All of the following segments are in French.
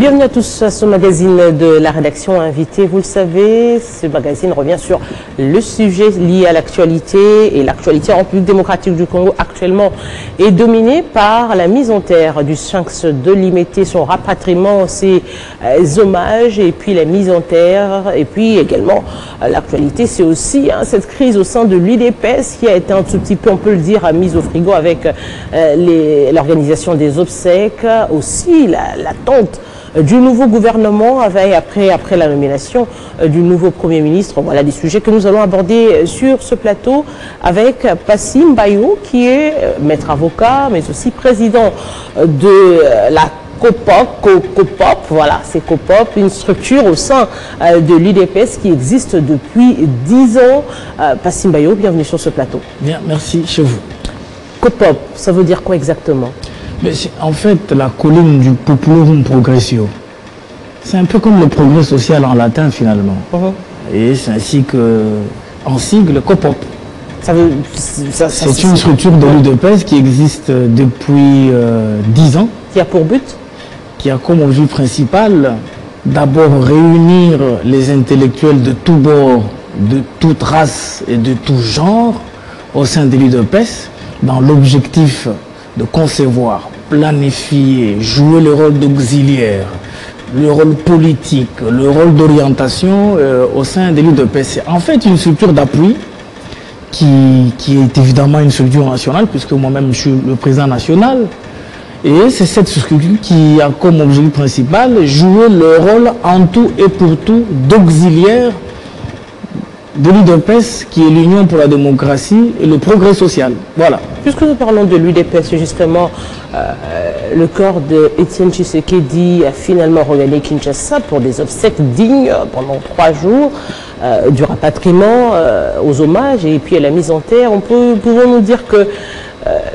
Bienvenue à tous à ce magazine de la rédaction invité. Vous le savez, ce magazine revient sur le sujet lié à l'actualité. Et l'actualité en République démocratique du Congo actuellement est dominée par la mise en terre du sphinx de Limete, son rapatriement, ses hommages et puis la mise en terre. Et puis également l'actualité, c'est aussi cette crise au sein de l'UDPS qui a été un tout petit peu, on peut le dire, mise au frigo avec l'organisation des obsèques. Aussi l'attente du nouveau gouvernement après la nomination du nouveau Premier ministre. Voilà des sujets que nous allons aborder sur ce plateau avec Passim Bayo, qui est maître avocat, mais aussi président de la COPOP, voilà, c'est COPOP, une structure au sein de l'UDPS qui existe depuis 10 ans. Passim Bayo, bienvenue sur ce plateau. Bien, merci, chez vous. COPOP, ça veut dire quoi exactement? Mais en fait, la colline du Populorum Progressio, c'est un peu comme le progrès social en latin finalement. Et c'est ainsi que, en sigle, COPOP. C'est une structure de l'UDPS qui existe depuis 10 ans. Qui a pour but? Qui a comme objectif principal d'abord réunir les intellectuels de tous bords, de toute race et de tout genre au sein de l'UDPS dans l'objectif de concevoir, planifier, jouer le rôle d'auxiliaire, le rôle politique, le rôle d'orientation au sein de l'UDPS. C'est en fait une structure d'appui qui est évidemment une structure nationale, puisque moi-même je suis le président national. Et c'est cette structure qui a comme objectif principal jouer le rôle en tout et pour tout d'auxiliaire de l'UDPS, qui est l'Union pour la démocratie et le progrès social. Voilà. Puisque nous parlons de l'UDPS, justement, le corps de Étienne Tshisekedi a finalement regagné Kinshasa pour des obsèques dignes pendant 3 jours, du rapatriement aux hommages et puis à la mise en terre. Pouvons-nous dire que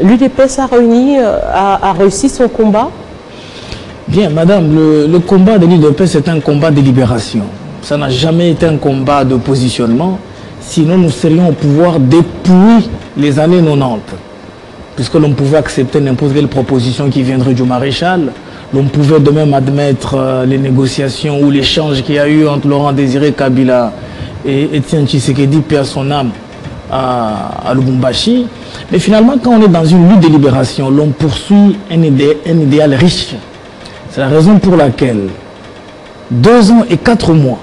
l'UDPS a réussi son combat? Bien, madame, le combat de l'UDPS est un combat de libération. Ça n'a jamais été un combat de positionnement, sinon nous serions au pouvoir depuis les années 90. Puisque l'on pouvait accepter n'importe quelle proposition qui viendrait du maréchal, l'on pouvait de même admettre les négociations ou l'échange qu'il y a eu entre Laurent Désiré Kabila et Étienne Tshisekedi, paix à son âme, à Lubumbashi. Mais finalement, quand on est dans une lutte de libération, l'on poursuit un idéal riche. C'est la raison pour laquelle 2 ans et 4 mois,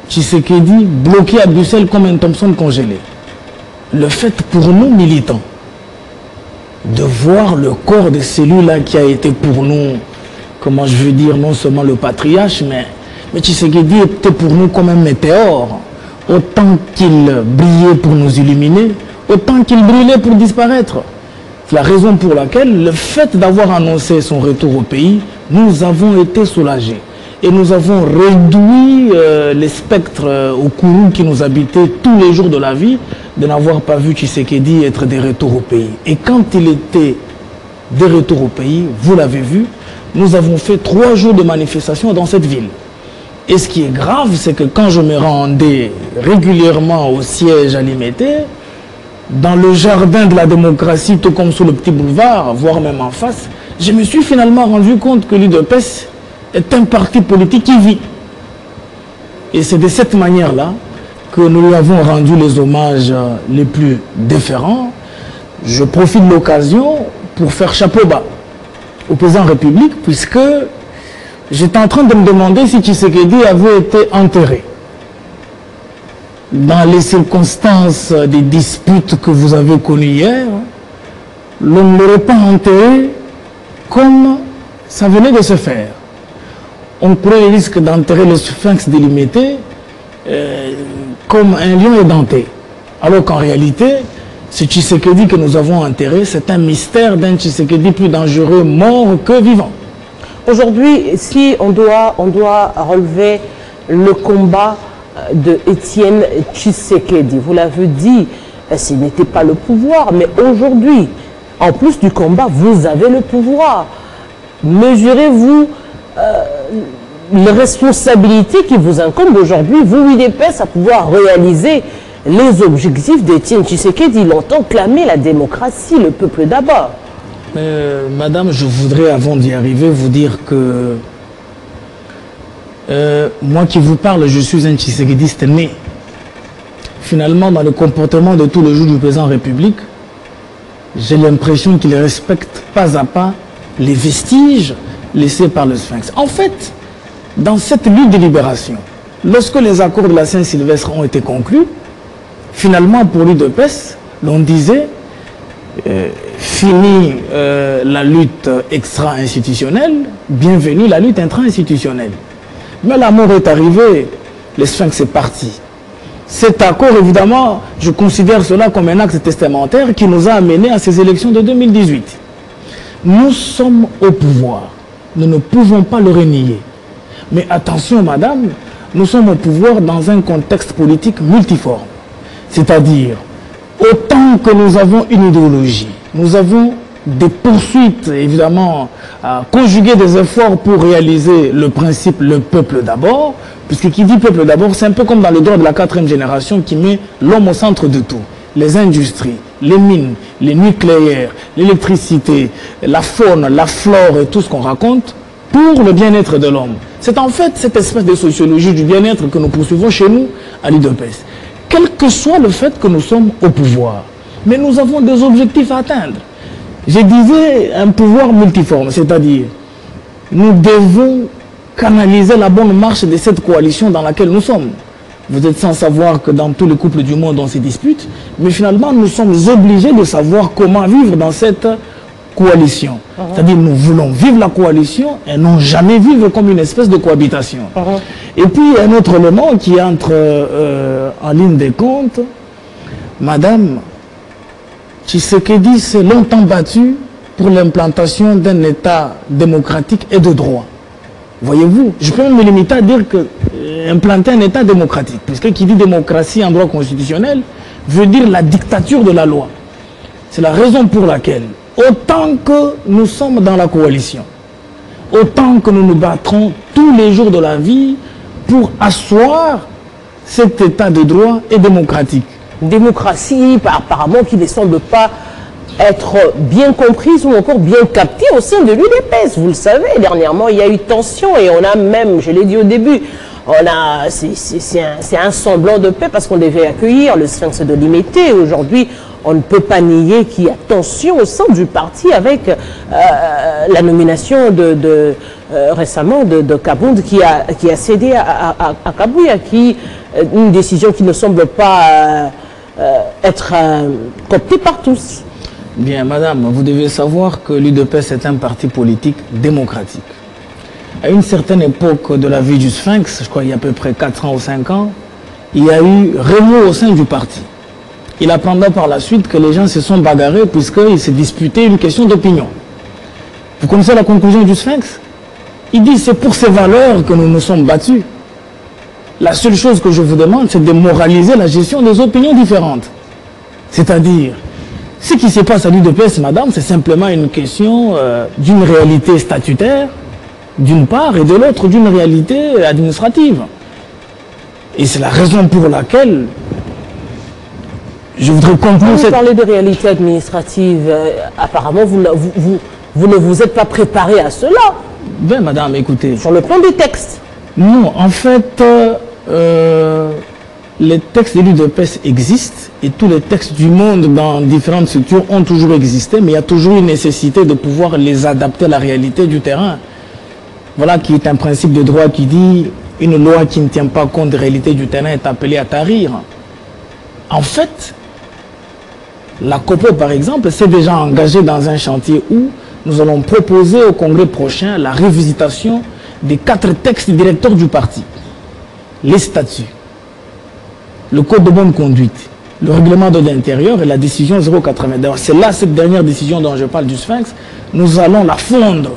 Tshisekedi bloqué à Bruxelles comme un Thompson congelé. Le fait pour nous militants de voir le corps de celui-là qui a été pour nous, comment je veux dire, non seulement le patriarche, mais Tshisekedi était pour nous comme un météore. Autant qu'il brillait pour nous illuminer, autant qu'il brûlait pour disparaître. C'est la raison pour laquelle le fait d'avoir annoncé son retour au pays, nous avons été soulagés. Et nous avons réduit les spectres au courroux qui nous habitaient tous les jours de la vie, de n'avoir pas vu Tshisekedi être de retour au pays. Et quand il était de retour au pays, vous l'avez vu, nous avons fait 3 jours de manifestation dans cette ville. Et ce qui est grave, c'est que quand je me rendais régulièrement au siège à Limete, dans le jardin de la démocratie, tout comme sur le petit boulevard, voire même en face, je me suis finalement rendu compte que l'UDPS est un parti politique qui vit. Et c'est de cette manière-là que nous lui avons rendu les hommages les plus déférents. Je profite de l'occasion pour faire chapeau bas au président de la République, puisque j'étais en train de me demander si Tshisekedi avait été enterré. Dans les circonstances des disputes que vous avez connues hier, l'on ne l'aurait pas enterré comme ça venait de se faire. On prenait le risque d'enterrer le sphinx de Limete comme un lion édenté. Alors qu'en réalité, ce Tshisekedi que nous avons enterré, c'est un mystère d'un Tshisekedi plus dangereux mort que vivant. Aujourd'hui, si on doit relever le combat de Étienne Tshisekedi, vous l'avez dit, ce n'était pas le pouvoir, mais aujourd'hui, en plus du combat, vous avez le pouvoir. Mesurez-vous les responsabilités qui vous incombent aujourd'hui, vous, UDPS, à pouvoir réaliser les objectifs d'Étienne Tshisekedi? Il entend clamer la démocratie, le peuple d'abord. Madame, je voudrais, avant d'y arriver, vous dire que Moi qui vous parle, je suis un tshisekidiste né. Finalement, dans le comportement de tous les jours du président de la République, j'ai l'impression qu'il respecte pas à pas les vestiges laissés par le Sphinx. En fait, dans cette lutte de libération, lorsque les accords de la Saint-Sylvestre ont été conclus, finalement, pour l'UDPS, l'on disait fini la lutte extra-institutionnelle, bienvenue la lutte intra-institutionnelle. Mais la mort est arrivée, le Sphinx est parti. Cet accord, évidemment, je considère cela comme un acte testamentaire qui nous a amenés à ces élections de 2018. Nous sommes au pouvoir. Nous ne pouvons pas le renier. Mais attention, madame, nous sommes au pouvoir dans un contexte politique multiforme. C'est-à-dire, autant que nous avons une idéologie, nous avons des poursuites, évidemment, à conjuguer des efforts pour réaliser le principe le peuple d'abord, puisque qui dit peuple d'abord, c'est un peu comme dans le droit de la 4e génération qui met l'homme au centre de tout. Les industries, les mines, les nucléaires, l'électricité, la faune, la flore et tout ce qu'on raconte pour le bien-être de l'homme. C'est en fait cette espèce de sociologie du bien-être que nous poursuivons chez nous à l'UDPS. Quel que soit le fait que nous sommes au pouvoir, mais nous avons des objectifs à atteindre. Je disais un pouvoir multiforme, c'est-à-dire nous devons canaliser la bonne marche de cette coalition dans laquelle nous sommes. Vous êtes sans savoir que dans tous les couples du monde on se dispute, mais finalement nous sommes obligés de savoir comment vivre dans cette coalition. C'est-à-dire nous voulons vivre la coalition et non jamais vivre comme une espèce de cohabitation. Et puis un autre élément qui entre en ligne des comptes, madame, Tshisekedi s'est longtemps battu pour l'implantation d'un État démocratique et de droit. Voyez-vous, je peux même me limiter à dire que implanter un État démocratique, puisque qui dit démocratie en droit constitutionnel veut dire la dictature de la loi. C'est la raison pour laquelle, autant que nous sommes dans la coalition, autant que nous nous battrons tous les jours de la vie pour asseoir cet État de droit et démocratique. Démocratie, apparemment, qui ne semble pas être bien comprise ou encore bien captée au sein de l'UDPS. Vous le savez, dernièrement, il y a eu tension et on a même, je l'ai dit au début, c'est un semblant de paix parce qu'on devait accueillir le Sphinx de Limité. Aujourd'hui, on ne peut pas nier qu'il y a tension au sein du parti avec la nomination récemment de Kabound qui a cédé à Kabouya, une décision qui ne semble pas être coptée par tous. Bien, madame, vous devez savoir que l'UDPS est un parti politique démocratique. À une certaine époque de la vie du Sphinx, je crois il y a à peu près 4 ans ou 5 ans, il y a eu remous au sein du parti. Il apprendra par la suite que les gens se sont bagarrés puisqu'ils se disputaient une question d'opinion. Vous connaissez la conclusion du Sphinx? Il dit c'est pour ces valeurs que nous nous sommes battus. La seule chose que je vous demande, c'est de moraliser la gestion des opinions différentes. C'est-à-dire, ce qui se passe à l'UDPS, madame, c'est simplement une question d'une réalité statutaire, d'une part, et de l'autre, d'une réalité administrative. Et c'est la raison pour laquelle je voudrais conclure cette... Vous parlez de réalité administrative, apparemment, vous ne vous êtes pas préparé à cela. Ben, madame, écoutez. Sur le plan des textes. Non, en fait, les textes de l'UDPS existent et tous les textes du monde dans différentes structures ont toujours existé, mais il y a toujours une nécessité de pouvoir les adapter à la réalité du terrain. Voilà qui est un principe de droit qui dit une loi qui ne tient pas compte des réalités du terrain est appelée à tarir. En fait, la COPO, par exemple, s'est déjà engagée dans un chantier où nous allons proposer au congrès prochain la révisitation des 4 textes directeurs du parti. Les statuts, le code de bonne conduite, le règlement de l'intérieur et la décision 080. C'est là cette dernière décision dont je parle du Sphinx. Nous allons la fondre.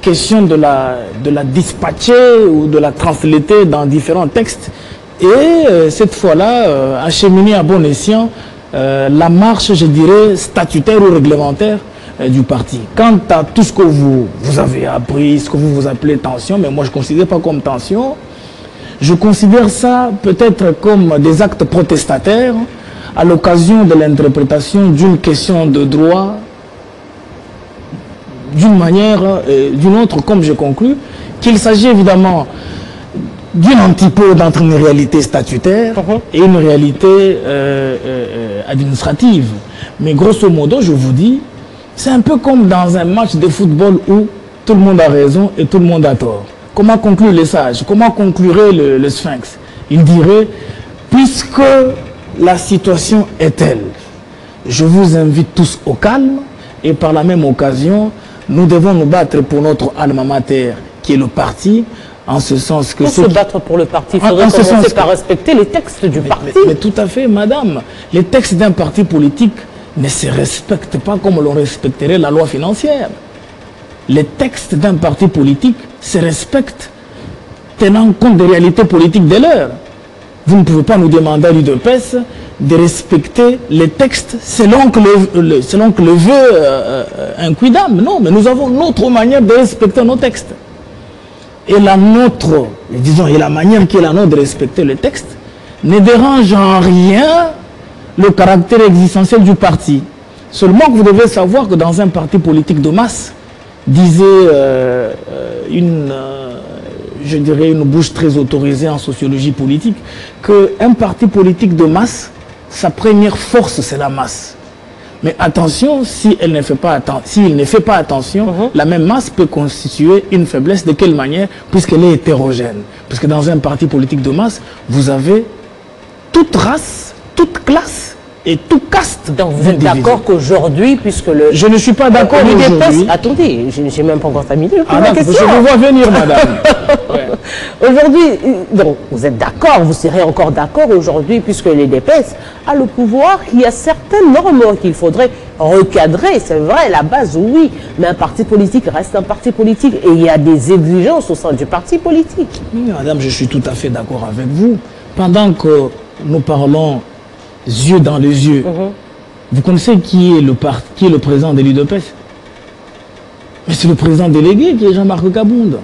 Question de la dispatcher ou de la translater dans différents textes. Et cette fois-là, acheminer à bon escient la marche, je dirais, statutaire ou réglementaire du parti. Quant à tout ce que vous avez appris, ce que vous appelez tension, mais moi je ne considère pas comme tension, je considère ça peut-être comme des actes protestataires à l'occasion de l'interprétation d'une question de droit, d'une manière d'une autre, comme je conclus, qu'il s'agit évidemment d'une antipode entre une réalité statutaire et une réalité administrative. Mais grosso modo, je vous dis, c'est un peu comme dans un match de football où tout le monde a raison et tout le monde a tort. Comment conclure les sages? Comment conclurait le Sphinx? Il dirait, puisque la situation est telle, je vous invite tous au calme et par la même occasion, nous devons nous battre pour notre alma mater, qui est le parti, en ce sens que... Pour se battre pour le parti, il faudrait commencer par respecter les textes du parti. Mais tout à fait, madame. Les textes d'un parti politique ne se respectent pas comme l'on respecterait la loi financière. Les textes d'un parti politique se respectent tenant compte des réalités politiques de l'heure. Vous ne pouvez pas nous demander à l'UDPS de respecter les textes selon que le veut un quidam. Non, mais nous avons notre manière de respecter nos textes. Et la nôtre, disons, et la manière qui est la nôtre de respecter le texte ne dérange en rien le caractère existentiel du parti. Seulement que vous devez savoir que dans un parti politique de masse, disait je dirais une bouche très autorisée en sociologie politique, qu'un parti politique de masse, sa première force, c'est la masse. Mais attention, si il ne fait pas attention, la même masse peut constituer une faiblesse. De quelle manière? Puisqu'elle est hétérogène. Puisque dans un parti politique de masse, vous avez toute race, toute classe et tout caste. Donc vous êtes d'accord qu'aujourd'hui, puisque le... Je ne suis pas d'accord aujourd'hui. Attendez, je n'ai même pas encore terminé la question. Je vous vois venir, madame. Aujourd'hui, donc vous êtes d'accord, vous serez encore d'accord aujourd'hui, puisque l'UDPS a le pouvoir, qu'il y a certaines normes qu'il faudrait recadrer, c'est vrai, la base, oui, mais un parti politique reste un parti politique et il y a des exigences au sein du parti politique. Oui, madame, je suis tout à fait d'accord avec vous. Pendant que nous parlons yeux dans les yeux, vous connaissez qui est le président de l'UDPS? Mais c'est le président délégué qui est Jean-Marc Kabound.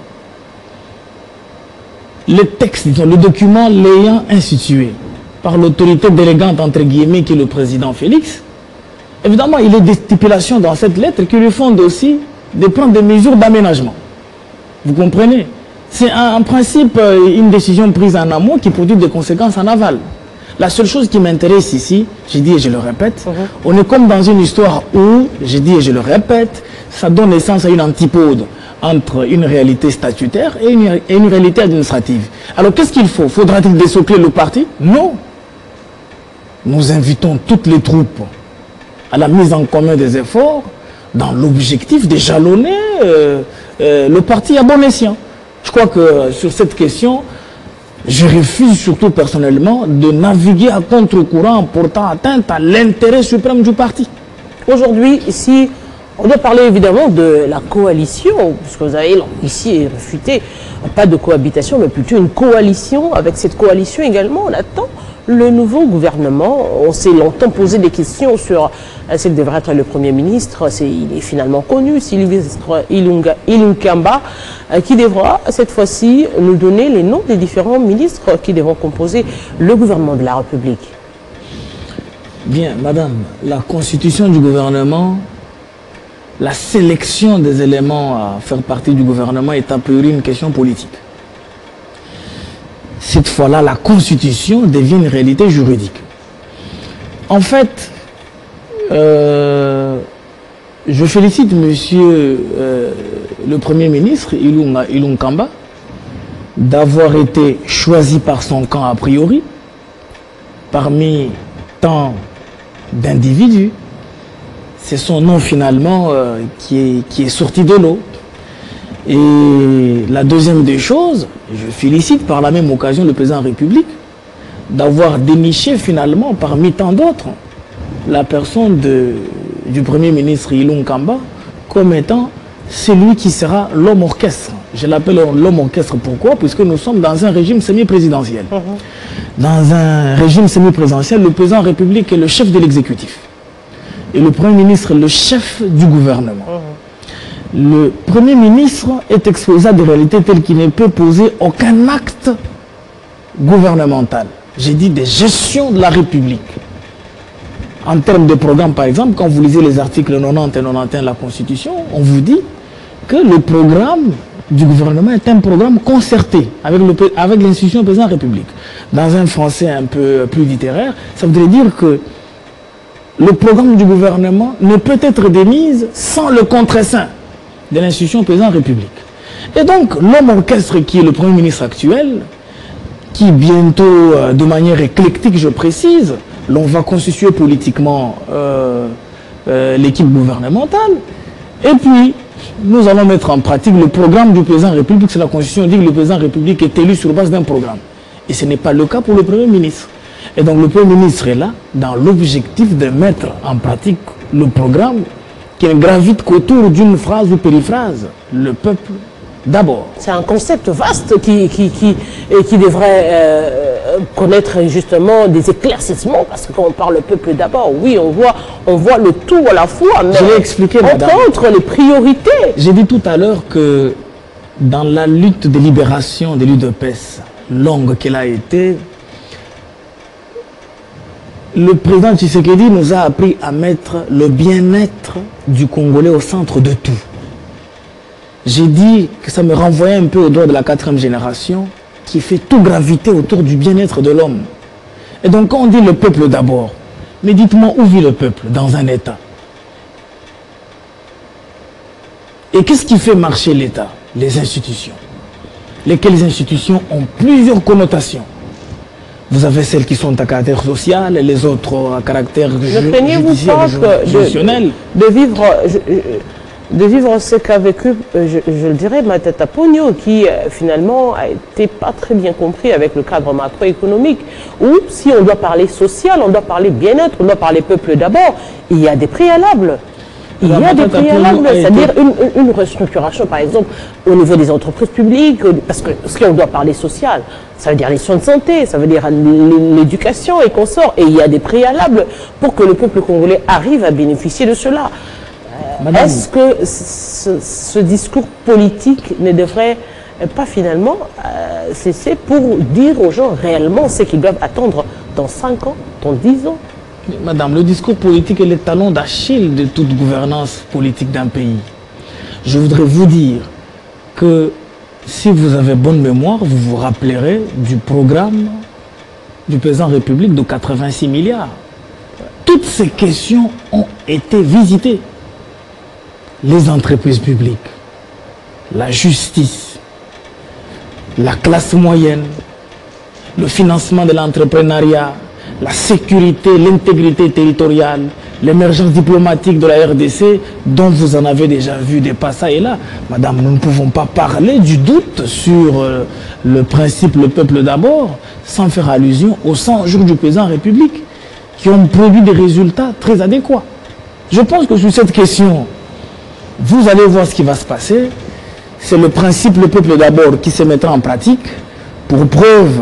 Le texte, disons, le document l'ayant institué par l'autorité délégante, entre guillemets, qui est le président Félix, évidemment, il y a des stipulations dans cette lettre qui lui font aussi de prendre des mesures d'aménagement. Vous comprenez? C'est en principe une décision prise en amont qui produit des conséquences en aval. La seule chose qui m'intéresse ici, j'ai dit et je le répète, on est comme dans une histoire où, j'ai dit et je le répète, ça donne naissance à une antipode entre une réalité statutaire et une réalité administrative. Alors qu'est-ce qu'il faut? Faudra-t-il désocler le parti? Non. Nous invitons toutes les troupes à la mise en commun des efforts dans l'objectif de jalonner le parti à bon escient. Je crois que sur cette question, je refuse surtout personnellement de naviguer à contre-courant en portant atteinte à l'intérêt suprême du parti. Aujourd'hui, ici, on doit parler évidemment de la coalition, puisque vous avez ici réfuté, pas de cohabitation, mais plutôt une coalition. Avec cette coalition également, on attend le nouveau gouvernement. On s'est longtemps posé des questions sur ce qui devrait être le Premier ministre. Il est finalement connu, Sylvestre Ilunkamba, qui devra cette fois-ci nous donner les noms des différents ministres qui devront composer le gouvernement de la République. Bien, madame, la constitution du gouvernement, la sélection des éléments à faire partie du gouvernement est a priori une question politique. Cette fois-là, la constitution devient une réalité juridique. En fait, je félicite monsieur le Premier ministre, Ilunkamba, d'avoir été choisi par son camp a priori, parmi tant d'individus. C'est son nom finalement qui est sorti de l'eau. Et la deuxième des choses, je félicite par la même occasion le président de la République d'avoir déniché finalement parmi tant d'autres la personne du Premier ministre Ilunkamba comme étant celui qui sera l'homme orchestre. Je l'appelle l'homme orchestre pourquoi? Puisque nous sommes dans un régime semi-présidentiel. Dans un régime semi-présidentiel, le président de la République est le chef de l'exécutif. Et le Premier ministre, le chef du gouvernement. Le Premier ministre est exposé à des réalités telles qu'il ne peut poser aucun acte gouvernemental. J'ai dit des gestions de la République. En termes de programme, par exemple, quand vous lisez les articles 90 et 91 de la Constitution, on vous dit que le programme du gouvernement est un programme concerté avec l'institution président de la République. Dans un français un peu plus littéraire, ça voudrait dire que le programme du gouvernement ne peut être démis sans le contreseing de l'institution président de la République. Et donc, l'homme orchestre qui est le Premier ministre actuel, qui bientôt, de manière éclectique, je précise, l'on va constituer politiquement l'équipe gouvernementale, et puis nous allons mettre en pratique le programme du président de la République. C'est la Constitution dit que le président de la République est élu sur base d'un programme. Et ce n'est pas le cas pour le Premier ministre. Et donc le Premier ministre est là dans l'objectif de mettre en pratique le programme qui ne gravite qu'autour d'une phrase ou périphrase. Le peuple d'abord. C'est un concept vaste qui devrait connaître justement des éclaircissements, parce que quand on parle peuple d'abord, oui, on voit le tout à la fois, mais je l'ai expliqué, madame. Entre les priorités. J'ai dit tout à l'heure que dans la lutte de libération de l'UDPS, longue qu'elle a été, le président Tshisekedi nous a appris à mettre le bien-être du Congolais au centre de tout. J'ai dit que ça me renvoyait un peu au droit de la 4e génération qui fait tout graviter autour du bien-être de l'homme. Et donc quand on dit le peuple d'abord, mais dites-moi où vit le peuple dans un État? Et qu'est-ce qui fait marcher l'État? Les institutions. Lesquelles institutions ont plusieurs connotations. Vous avez celles qui sont à caractère social et les autres à caractère juridictionnel. De vivre ce qu'a vécu, je le dirais, Matata Ponyo, qui finalement a été pas très bien compris avec le cadre macroéconomique, où si on doit parler social, on doit parler bien-être, on doit parler peuple d'abord, il y a des préalables. Il y a des préalables, c'est-à-dire une restructuration, par exemple, au niveau des entreprises publiques, parce que si on doit parler social, ça veut dire les soins de santé, ça veut dire l'éducation et consorts, et il y a des préalables pour que le peuple congolais arrive à bénéficier de cela. Est-ce que ce discours politique ne devrait pas finalement cesser pour dire aux gens réellement ce qu'ils doivent attendre dans 5 ans, dans 10 ans? Madame, le discours politique est le talon d'Achille de toute gouvernance politique d'un pays. Je voudrais vous dire que si vous avez bonne mémoire, vous vous rappellerez du programme du président de la République de 86 milliards. Toutes ces questions ont été visitées. Les entreprises publiques, la justice, la classe moyenne, le financement de l'entrepreneuriat, la sécurité, l'intégrité territoriale, l'émergence diplomatique de la RDC, dont vous en avez déjà vu des pas ça et là. Madame, nous ne pouvons pas parler du doute sur le principe le peuple d'abord, sans faire allusion aux 100 jours du président de la République, qui ont produit des résultats très adéquats. Je pense que sur cette question, vous allez voir ce qui va se passer. C'est le principe le peuple d'abord qui se mettra en pratique. Pour preuve,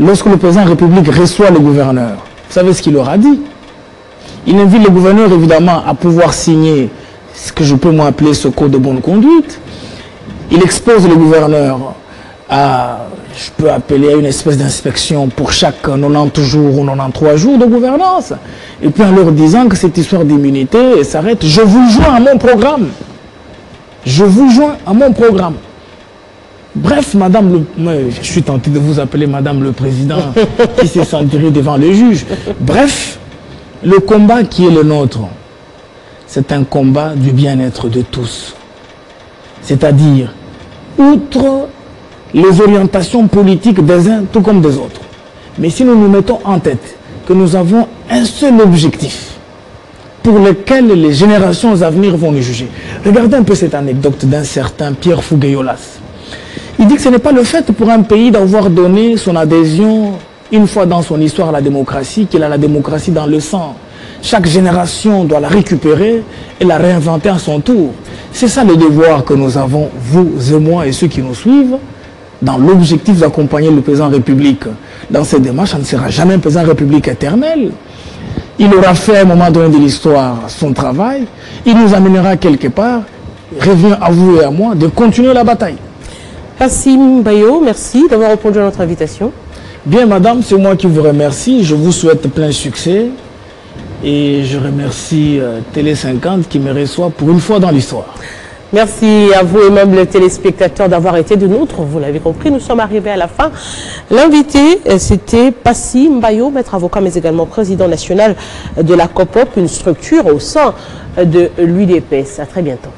lorsque le président de la République reçoit le gouverneur, vous savez ce qu'il leur a dit? Il invite le gouverneur évidemment à pouvoir signer ce que je peux moi appeler ce code de bonne conduite. Il expose le gouverneur à, je peux appeler à une espèce d'inspection pour chaque 90 jours ou 93 jours de gouvernance. Et puis en leur disant que cette histoire d'immunité s'arrête, je vous joins à mon programme. Je vous joins à mon programme. Bref, madame je suis tenté de vous appeler madame le président qui s'est senti devant le juge. Bref, le combat qui est le nôtre, c'est un combat du bien-être de tous. C'est-à-dire, outre les orientations politiques des uns tout comme des autres. Mais si nous nous mettons en tête que nous avons un seul objectif pour lequel les générations à venir vont nous juger. Regardez un peu cette anecdote d'un certain Pierre Fougueyolas. Il dit que ce n'est pas le fait pour un pays d'avoir donné son adhésion une fois dans son histoire à la démocratie qu'il a la démocratie dans le sang. Chaque génération doit la récupérer et la réinventer à son tour. C'est ça le devoir que nous avons, vous et moi et ceux qui nous suivent, dans l'objectif d'accompagner le président de la République. Dans cette démarche, ça ne sera jamais un président de la République éternel. Il aura fait à un moment donné de l'histoire son travail. Il nous amènera quelque part. Revient à vous et à moi de continuer la bataille. Kassim Bayo, merci d'avoir répondu à notre invitation. Bien, madame, c'est moi qui vous remercie. Je vous souhaite plein succès. Et je remercie Télé 50 qui me reçoit pour une fois dans l'histoire. Merci à vous, aimables téléspectateurs, d'avoir été de nôtres. Vous l'avez compris, nous sommes arrivés à la fin. L'invité, c'était Passy Mbayo, maître avocat, mais également président national de la COPOP, une structure au sein de l'UDPS. À très bientôt.